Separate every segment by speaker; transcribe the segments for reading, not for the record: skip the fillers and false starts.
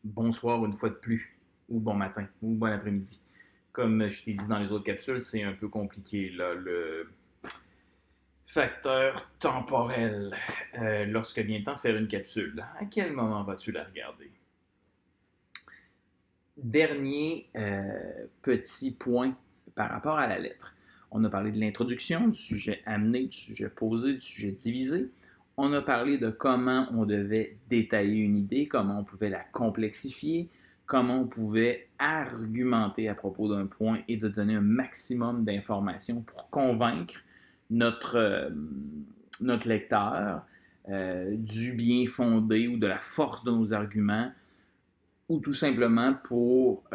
Speaker 1: bonsoir une fois de plus, ou bon matin, ou bon après-midi. Comme je t'ai dit dans les autres capsules, c'est un peu compliqué, là, le facteur temporel lorsque vient le temps de faire une capsule. À quel moment vas-tu la regarder? Dernier petit point par rapport à la lettre. On a parlé de l'introduction, du sujet amené, du sujet posé, du sujet divisé. On a parlé de comment on devait détailler une idée, comment on pouvait la complexifier, comment on pouvait argumenter à propos d'un point et de donner un maximum d'informations pour convaincre notre, euh, notre lecteur du bien fondé ou de la force de nos arguments ou tout simplement pour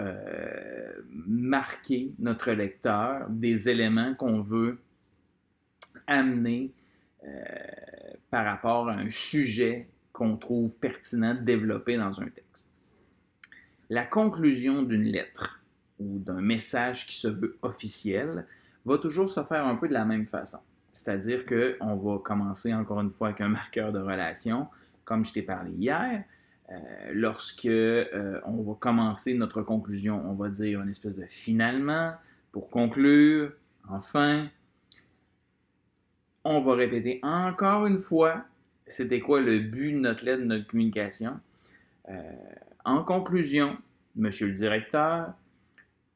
Speaker 1: marquer notre lecteur des éléments qu'on veut amener par rapport à un sujet qu'on trouve pertinent de développer dans un texte. La conclusion d'une lettre ou d'un message qui se veut officiel va toujours se faire un peu de la même façon. C'est-à-dire qu'on va commencer encore une fois avec un marqueur de relation, comme je t'ai parlé hier. Lorsque on va commencer notre conclusion, on va dire une espèce de finalement pour conclure, enfin. On va répéter encore une fois c'était quoi le but de notre lettre, de notre communication. Euh, En conclusion, monsieur le directeur,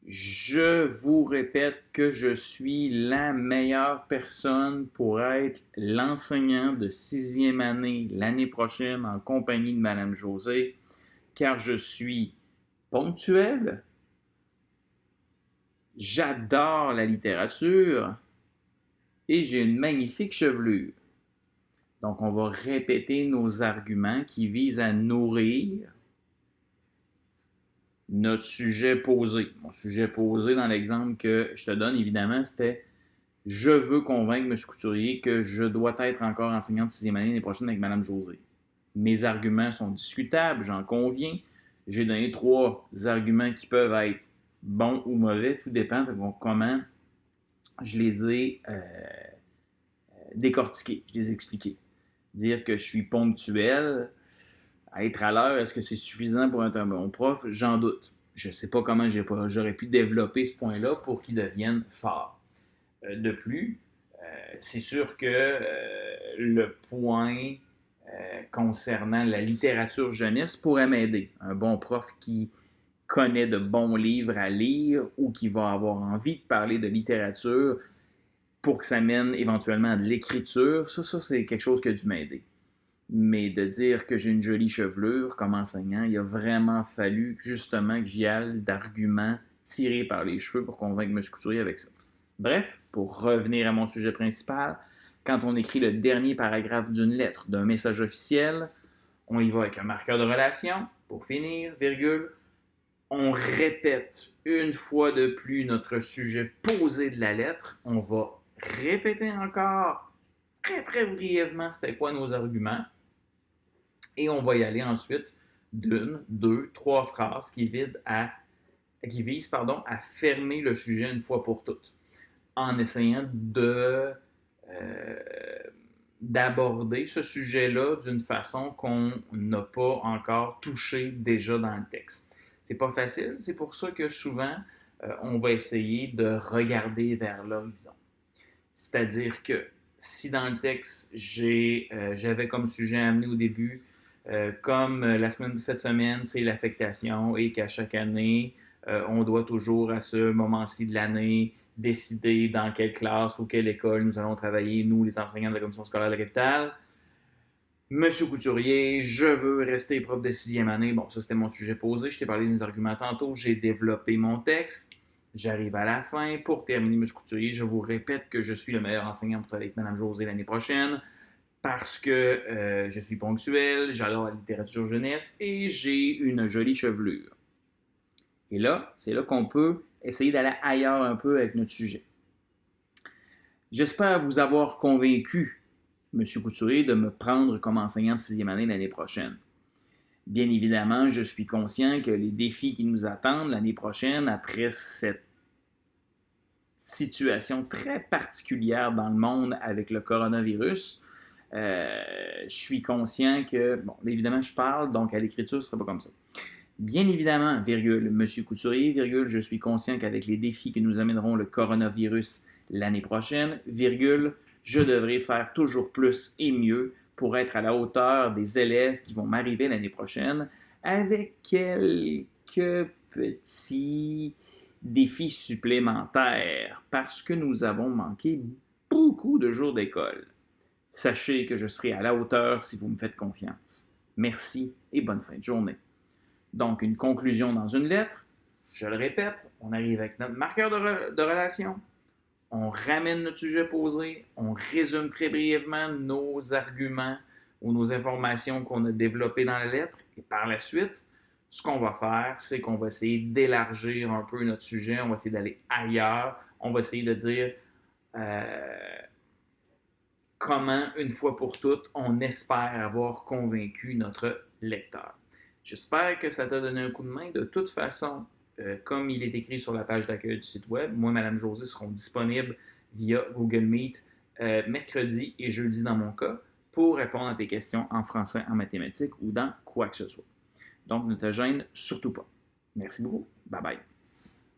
Speaker 1: je vous répète que je suis la meilleure personne pour être l'enseignant de sixième année l'année prochaine en compagnie de Madame José, car je suis ponctuel, j'adore la littérature et j'ai une magnifique chevelure. Donc, on va répéter nos arguments qui visent à nourrir notre sujet posé. Mon sujet posé dans l'exemple que je te donne, évidemment, c'était je veux convaincre M. Couturier que je dois être encore enseignant de sixième année l'année prochaine avec Mme José. Mes arguments sont discutables, j'en conviens. J'ai donné 3 arguments qui peuvent être bons ou mauvais, tout dépend de comment je les ai décortiqués, je les ai expliqués. Dire que je suis ponctuel, à être à l'heure, est-ce que c'est suffisant pour être un bon prof? J'en doute. Je ne sais pas comment j'aurais pu développer ce point-là pour qu'il devienne fort. De plus, c'est sûr que le point concernant la littérature jeunesse pourrait m'aider. Un bon prof qui connaît de bons livres à lire ou qui va avoir envie de parler de littérature pour que ça mène éventuellement à de l'écriture, ça c'est quelque chose qui a dû m'aider. Mais de dire que j'ai une jolie chevelure comme enseignant, il a vraiment fallu justement que j'y aille d'arguments tirés par les cheveux pour convaincre M. Couturier avec ça. Bref, pour revenir à mon sujet principal, quand on écrit le dernier paragraphe d'une lettre, d'un message officiel, on y va avec un marqueur de relation, pour finir, virgule, on répète une fois de plus notre sujet posé de la lettre, on va répéter encore très très brièvement c'était quoi nos arguments, et on va y aller ensuite d'une, deux, trois phrases qui visent à fermer le sujet une fois pour toutes, en essayant euh, d'aborder ce sujet-là d'une façon qu'on n'a pas encore touché déjà dans le texte. C'est pas facile, c'est pour ça que souvent, on va essayer de regarder vers l'horizon. C'est-à-dire que si dans le texte, j'avais comme sujet amené au début, comme cette semaine, c'est l'affectation et qu'à chaque année, on doit toujours à ce moment-ci de l'année décider dans quelle classe ou quelle école nous allons travailler, nous, les enseignants de la commission scolaire de la capitale. Monsieur Couturier, je veux rester prof de sixième année. Bon, ça c'était mon sujet posé. Je t'ai parlé de mes arguments tantôt. J'ai développé mon texte. J'arrive à la fin. Pour terminer, M. Couturier, je vous répète que je suis le meilleur enseignant pour travailler avec Mme José l'année prochaine parce que je suis ponctuel, j'adore la littérature jeunesse et j'ai une jolie chevelure. Et là, c'est là qu'on peut essayer d'aller ailleurs un peu avec notre sujet. J'espère vous avoir convaincu, M. Couturier, de me prendre comme enseignant de sixième année l'année prochaine. Bien évidemment, je suis conscient que les défis qui nous attendent l'année prochaine, après cette situation très particulière dans le monde avec le coronavirus, je suis conscient que, bon, évidemment, je parle, donc à l'écriture, ce ne sera pas comme ça. Bien évidemment, virgule, Monsieur Couturier, virgule, je suis conscient qu'avec les défis que nous amèneront le coronavirus l'année prochaine, virgule, je devrais faire toujours plus et mieux pour être à la hauteur des élèves qui vont m'arriver l'année prochaine, avec quelques petits défis supplémentaires, parce que nous avons manqué beaucoup de jours d'école. Sachez que je serai à la hauteur si vous me faites confiance. Merci et bonne fin de journée. Donc, une conclusion dans une lettre, je le répète, on arrive avec notre marqueur de relation, on ramène notre sujet posé, on résume très brièvement nos arguments ou nos informations qu'on a développées dans la lettre, et par la suite, ce qu'on va faire, c'est qu'on va essayer d'élargir un peu notre sujet, on va essayer d'aller ailleurs, on va essayer de dire comment, une fois pour toutes, on espère avoir convaincu notre lecteur. J'espère que ça t'a donné un coup de main. De toute façon, comme il est écrit sur la page d'accueil du site web, moi et Mme Josée seront disponibles via Google Meet mercredi et jeudi dans mon cas pour répondre à tes questions en français, en mathématiques ou dans quoi que ce soit. Donc, ne te gêne surtout pas. Merci beaucoup. Bye bye.